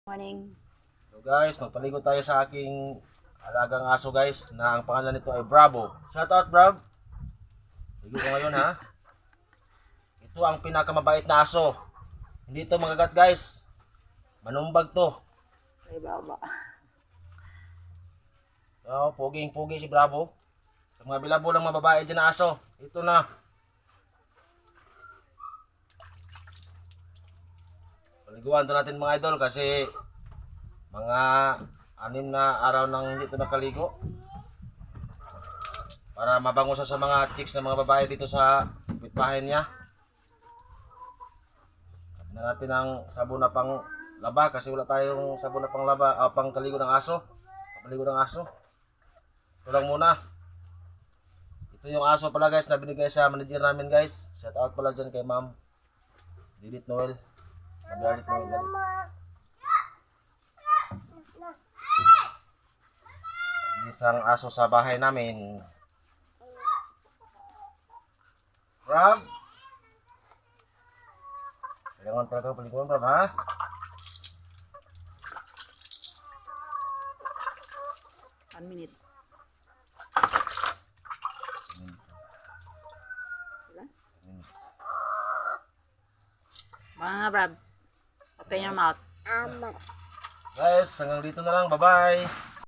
Morning. So guys, magpaligo tayo sa aking alagang aso guys, na ang pangalan nito ay Bravo. Shout out Bravo. Ligo ko ngayon ha. Ito ang pinakamabait na aso. Hindi ito magagat guys. Manumbag to. Ay, baba. So, puging-pugi si Bravo. Sa mga bilabo lang mababae din na aso. Ito na. Paliguan to natin mga idol kasi mga 6 na araw nang hindi ito nakaligo. Para mabango siya sa mga chicks na mga babae dito sa kapitbahay niya. Kapit na natin ang sabon na pang laba kasi wala tayong sabon na pang laba, pang kaligo ng aso. Kapaligo ng aso. Ito lang muna. Ito yung aso pala guys na binigay sa manager namin guys. Shout out pala dyan kay Ma'am Didit Noel. Ma'am Didit Noel. Isang aso sa bahay namin. Rob? Kailangan talaga paliguan, Rob, ha? One minute. Wala? Mga brab. Open your mouth. Guys, hanggang dito na lang. Bye-bye.